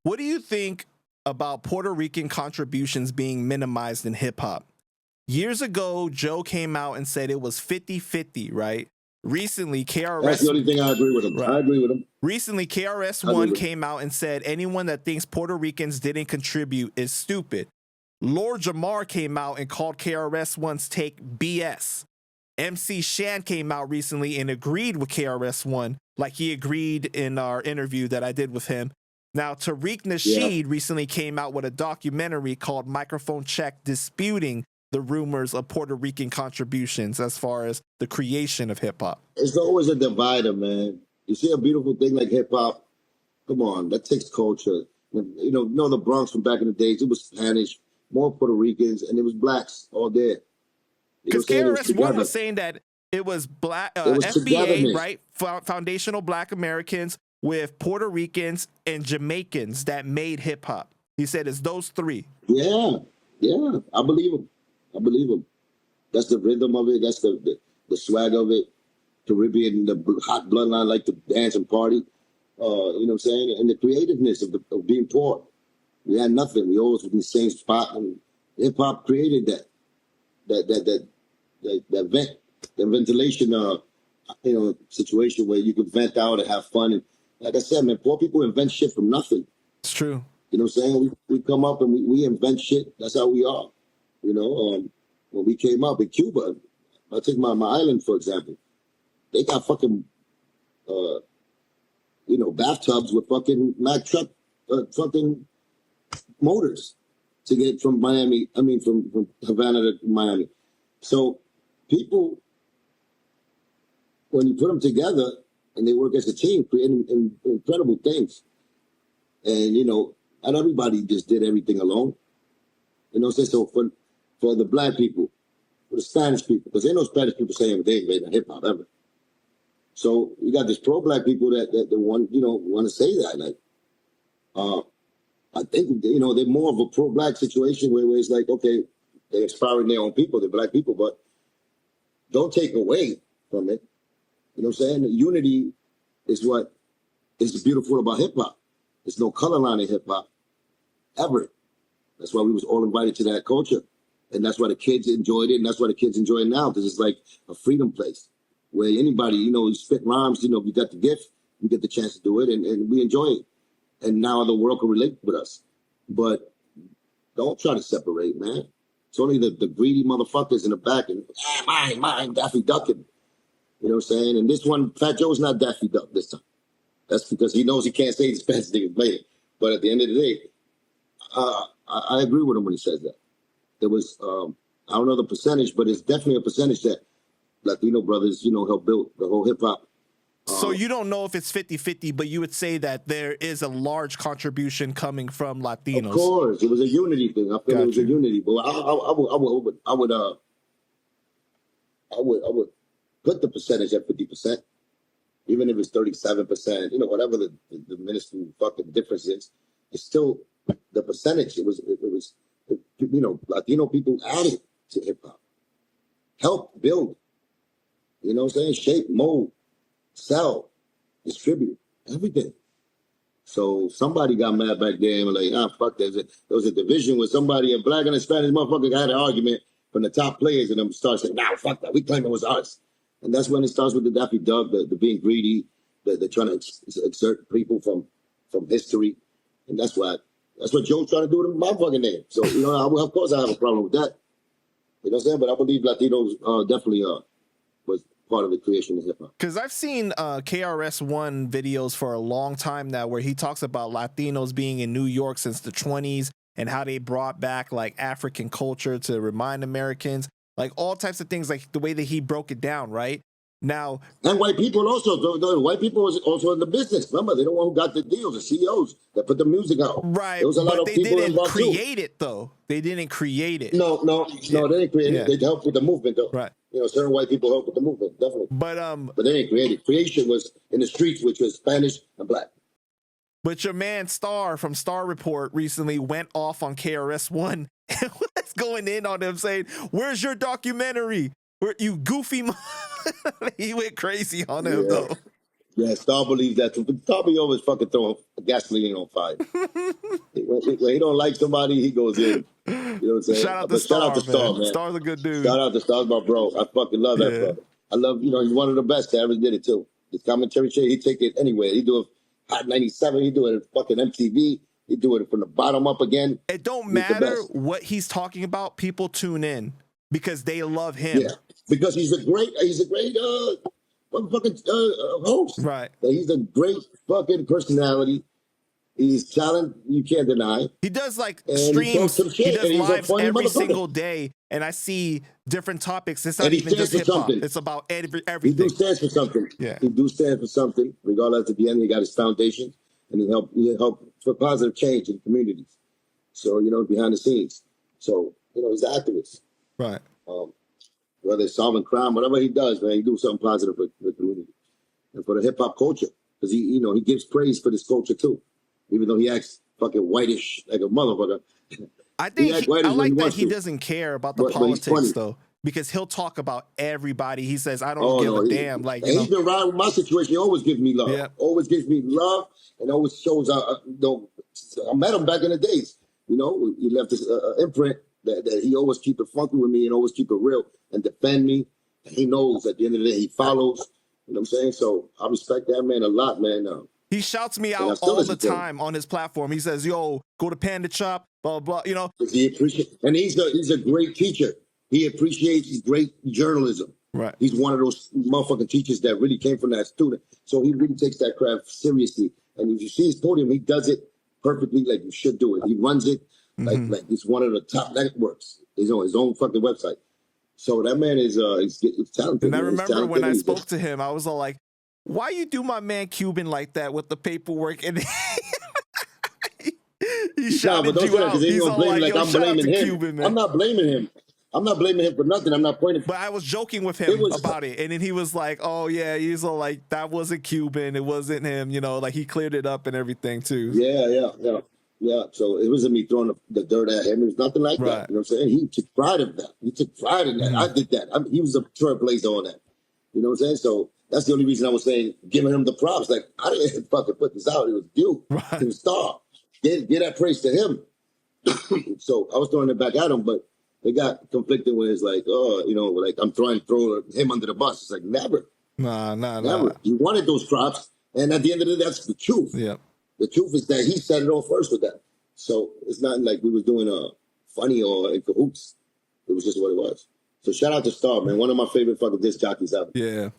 What do you think about Puerto Rican contributions being minimized in hip hop? Years ago, Joe came out and said it was 50-50, right? Recently, KRS... That's the only thing I agree with him. Right. I agree with him. Recently, KRS-One came out and said anyone that thinks Puerto Ricans didn't contribute is stupid. Lord Jamar came out and called KRS-One's take BS. MC Shan came out recently and agreed with KRS-One, like he agreed in our interview that I did with him. Now, Tariq Nasheed recently came out with a documentary called Microphone Check, disputing the rumors of Puerto Rican contributions as far as the creation of hip-hop. It's always a divider, man. You see a beautiful thing like hip-hop, come on, that takes culture. You know the Bronx from back in the days, it was Spanish, more Puerto Ricans, and it was blacks all there. Because KRS-One was saying that it was black, FBA, right? Foundational Black Americans with Puerto Ricans and Jamaicans that made hip-hop. He said it's those three. Yeah, I believe him. That's the rhythm of it. That's the swag of it. Caribbean, the hot bloodline, like to dance and party. You know what I'm saying? And the creativeness of being poor. We had nothing. We always was in the same spot. And hip hop created that ventilation, situation where you could vent out and have fun. And like I said, man, poor people invent shit from nothing. It's true. You know what I'm saying? We come up and we invent shit. That's how we are. You know, when we came up in Cuba, I take my island, for example. They got fucking, bathtubs with fucking Mack truck, fucking motors to get from Miami. I mean, from Havana to Miami. So people, when you put them together and they work as a team, creating incredible things. And, not everybody just did everything alone. You know what I'm saying? So for the black people, for the Spanish people, because ain't no Spanish people saying they ain't made hip hop ever. So you got this pro-black people that want to say that. Like, I think they're more of a pro-black situation where it's like, okay, they're inspiring their own people, they're black people, but don't take away from it. You know what I'm saying? Unity is what is beautiful about hip hop. There's no color line in hip hop ever. That's why we was all invited to that culture. And that's why the kids enjoyed it. And that's why the kids enjoy it now, because it's like a freedom place where anybody, you spit rhymes, you got the gift, you get the chance to do it, and we enjoy it. And now the world can relate with us. But don't try to separate, man. It's only the greedy motherfuckers in the back and mine, Daffy Duckin'. You know what I'm saying? And this one, Fat Joe's not Daffy Duck this time. That's because he knows he can't say the Spanish niggas made it. But at the end of the day, I agree with him when he says that. There was, I don't know the percentage, but it's definitely a percentage that Latino brothers, helped build the whole hip hop. So you don't know if it's 50-50, but you would say that there is a large contribution coming from Latinos. Of course, it was a unity thing. I feel it was a unity, but I would put the percentage at 50%, even if it's 37%. Whatever the minuscule fucking difference is, it's still the percentage. It was Latino people added to hip hop, help build. You know what I'm saying? Shape, mold, sell, distribute, everything. So somebody got mad back there and was like, fuck that. There was a division with somebody, a black and a Spanish motherfucker had an argument from the top players, and them start saying, fuck that. We claim it was us. And that's when it starts with the Daffy Duck, the being greedy, the trying to exert people from history. And that's what Joe's trying to do to my fucking name. So, of course I have a problem with that. You know what I'm saying? But I believe Latinos definitely was part of the creation of hip hop. Because I've seen KRS-One videos for a long time now where he talks about Latinos being in New York since the 20s and how they brought back like African culture to remind Americans, like all types of things, like the way that he broke it down, right? Now, and white people also, the white people was also in the business. Remember, they don't want who got the deals, the CEOs that put the music out. Right, there was a lot of they people didn't involved create too. it though. They didn't create it. No, they didn't create it. They helped with the movement though. Right. Certain white people helped with the movement, definitely. But they didn't create it. Creation was in the streets, which was Spanish and black. But your man Star from Star Report recently went off on KRS-One and was going in on him saying, "Where's your documentary? Where you goofy?" He went crazy on him though. Yeah, Star believes that too. But Star be always fucking throwing gasoline on fire. When he don't like somebody, he goes in. You know what I'm saying? Shout out to But shout out to Star, Star, man. man. Star's a good dude. Shout out to Star, my bro. I fucking love that brother. I love, he's one of the best that ever did it too. His commentary shit, he take it anywhere. He do it Hot 97. He do it at fucking MTV. He do it from the bottom up again. It don't matter what he's talking about. People tune in because they love him. Yeah, because he's a great motherfucking host. Right. He's a great fucking personality. He's talent you can't deny. He does like And streams. He does lives every single motherfucker. day, and I see different topics. It's not And he even just stands hip for hop. something. It's about He everything. do stand for something. Yeah. He do stand for something. Regardless, at the end, he got his foundation, and he help for positive change in communities. So behind the scenes. So he's an activist. Right. Whether it's solving crime, whatever he does, man, he do something positive for the community and for the hip hop culture. Because he gives praise for this culture too, even though he acts fucking whitish like a motherfucker. I think I like that he to. doesn't care about the But he's politics funny. though, because he'll talk about everybody. He says, "I don't give a damn." Like and he's been riding with my situation. He always gives me love. Yeah. Always gives me love, and always shows. I met him back in the days. He left this imprint that he always keep it funky with me and always keep it real and defend me. And he knows at the end of the day he follows. You know what I'm saying? So I respect that man a lot, man. he shouts me out all the time on his platform. He says, "Yo, go to Panda Chop." Blah blah. He appreciates, and he's a great teacher. He appreciates his great journalism. Right. He's one of those motherfucking teachers that really came from that student. So he really takes that craft seriously. And if you see his podium, he does it perfectly like you should do it. He runs it like he's one of the top networks. He's on his own fucking website. So that man is he's talented. And I man. remember when I spoke to him, I was all like, "Why you do my man Cuban like that with the paperwork?" And he shouted you out. He's all like, "Yo, shout out to Cuban, man." I'm not blaming him. I'm not blaming him for nothing. I'm not pointing. But I was joking with him about it, and then he was like, "Oh yeah," he's all like, "That wasn't Cuban. It wasn't him." Like he cleared it up and everything too. Yeah. So it wasn't me throwing the dirt at him. It was nothing like that. You know what I'm saying? He took pride in that. He took pride in that. I did that. He was a trailblazer on that. You know what I'm saying? So that's the only reason I was saying, giving him the props. Like, I didn't fucking put this out. It was you. It was Star. Get that praise to him. So I was throwing it back at him, but they got conflicted when it's like, like I'm trying to throw him under the bus. It's like, never. Nah. He wanted those props. And at the end of the day, that's the truth. Yeah. The truth is that he set it off first with that. So it's not like we was doing funny or in cahoots. It was just what it was. So shout out to Star, man. One of my favorite fucking disc jockeys ever. Yeah.